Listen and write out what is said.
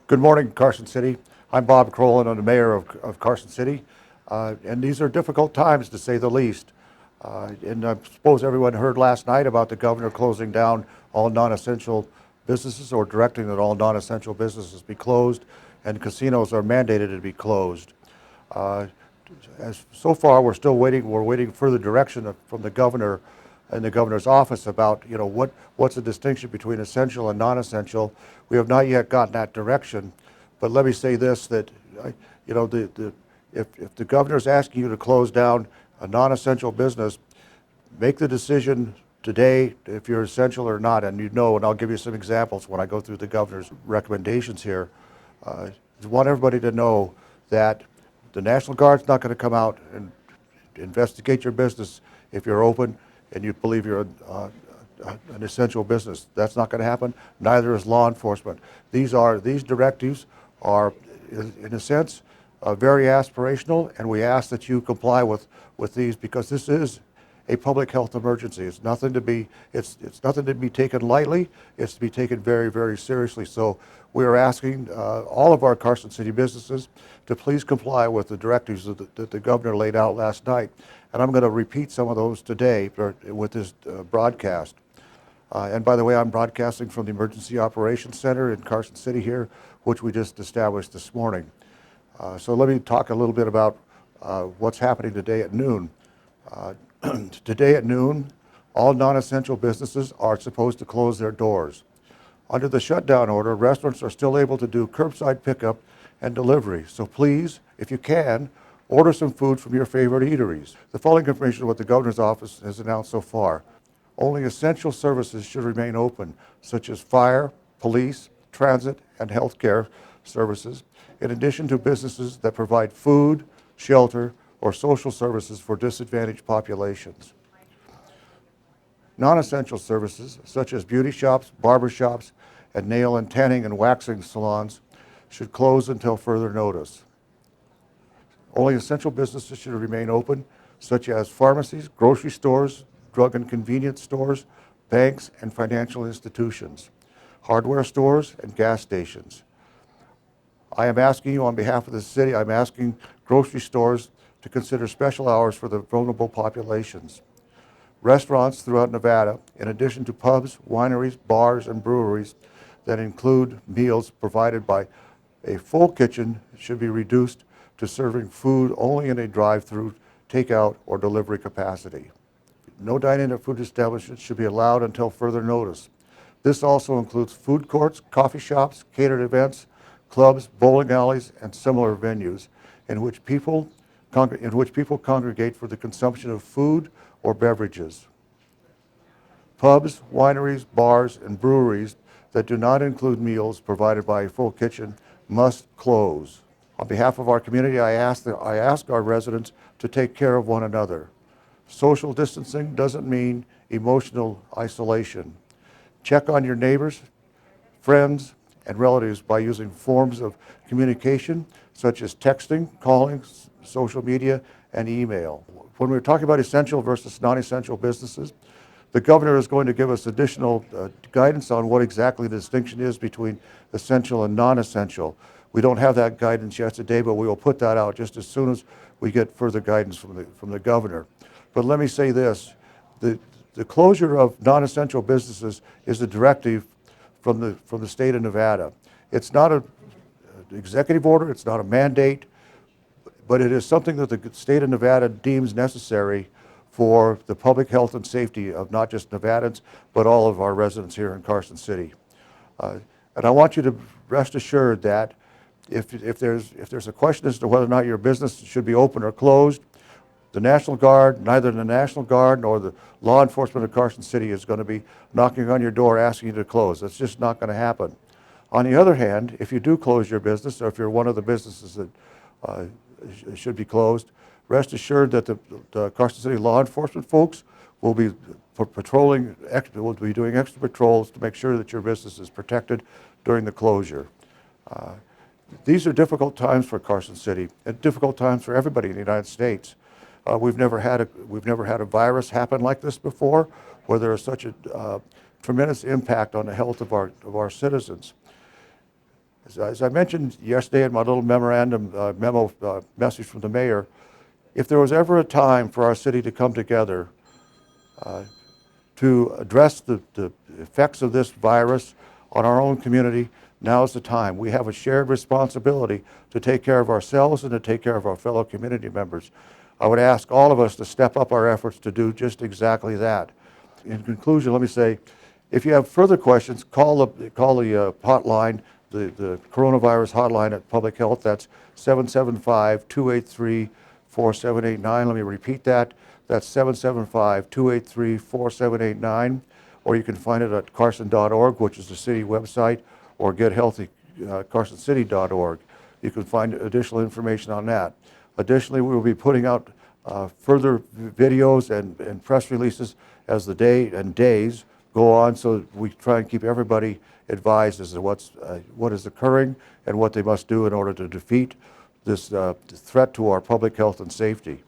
Good morning, Carson City. I'm Bob Crolin. I'm the mayor of Carson City. And these are difficult times, to say the least. And I suppose everyone heard last night about the governor closing down all non-essential businesses, or directing that all non-essential businesses be closed, and casinos are mandated to be closed. So far, we're still waiting. We're waiting further direction from the governor and the governor's office about, what's the distinction between essential and non-essential. We have not yet gotten that direction. But let me say this: that if the governor's asking you to close down a non-essential business, make the decision today if you're essential or not. And and I'll give you some examples when I go through the governor's recommendations here. I want everybody to know that the National Guard's not going to come out and investigate your business if you're open and you believe you're an essential business. That's not going to happen. Neither is law enforcement. These directives are, in a sense, very aspirational, and we ask that you comply with these, because this is a public health emergency. It's nothing to be taken lightly. It's to be taken very, very seriously. So we are asking all of our Carson City businesses to please comply with the directives that the governor laid out last night. And I'm going to repeat some of those today with this broadcast. And by the way, I'm broadcasting from the Emergency Operations Center in Carson City here, which we just established this morning. So let me talk a little bit about what's happening today at noon. Today at noon, all non-essential businesses are supposed to close their doors. Under the shutdown order, restaurants are still able to do curbside pickup and delivery. So please, if you can, order some food from your favorite eateries. The following information is what the governor's office has announced so far. Only essential services should remain open, such as fire, police, transit, and healthcare services, in addition to businesses that provide food, shelter, or social services for disadvantaged populations. Non-essential services, such as beauty shops, barber shops, and nail and tanning and waxing salons, should close until further notice. Only essential businesses should remain open, such as pharmacies, grocery stores, drug and convenience stores, banks and financial institutions, hardware stores, and gas stations. I am asking you on behalf of the city, I'm asking grocery stores to consider special hours for the vulnerable populations. Restaurants throughout Nevada, in addition to pubs, wineries, bars, and breweries that include meals provided by a full kitchen, should be reduced to serving food only in a drive-through, takeout, or delivery capacity. No dining at food establishments should be allowed until further notice. This also includes food courts, coffee shops, catered events, clubs, bowling alleys, and similar venues in which people congregate for the consumption of food or beverages. Pubs, wineries, bars, and breweries that do not include meals provided by a full kitchen must close. On behalf of our community, I ask our residents to take care of one another. Social distancing doesn't mean emotional isolation. Check on your neighbors, friends, and relatives by using forms of communication such as texting, calling, social media, and email. When we're talking about essential versus non-essential businesses, the governor is going to give us additional guidance on what exactly the distinction is between essential and non-essential. We don't have that guidance yet today, but we will put that out just as soon as we get further guidance from the governor. But let me say this: the closure of non-essential businesses is a directive from the state of Nevada. It's not an executive order, it's not a mandate, but it is something that the state of Nevada deems necessary for the public health and safety of not just Nevadans, but all of our residents here in Carson City. And I want you to rest assured that if there's a question as to whether or not your business should be open or closed, the National Guard, neither the National Guard nor the law enforcement of Carson City is going to be knocking on your door asking you to close. That's just not going to happen. On the other hand, if you do close your business, or if you're one of the businesses that should be closed, rest assured that the Carson City law enforcement folks will be will be doing extra patrols to make sure that your business is protected during the closure. These are difficult times for Carson City, and difficult times for everybody in the United States. We've never had a virus happen like this before, where there is such a tremendous impact on the health of our citizens. As I mentioned yesterday in my little memorandum message from the mayor, if there was ever a time for our city to come together to address the effects of this virus on our own community, now is the time. We have a shared responsibility to take care of ourselves and to take care of our fellow community members. I would ask all of us to step up our efforts to do just exactly that. In conclusion, let me say, if you have further questions, call the hotline, the coronavirus hotline at Public Health. That's 775-283-4789. Let me repeat that. That's 775-283-4789. Or you can find it at carson.org, which is the city website, or gethealthycarsoncity.org. You can find additional information on that. Additionally, we will be putting out further videos and press releases as the day and days go on, so we try and keep everybody advised as to what is occurring and what they must do in order to defeat this threat to our public health and safety.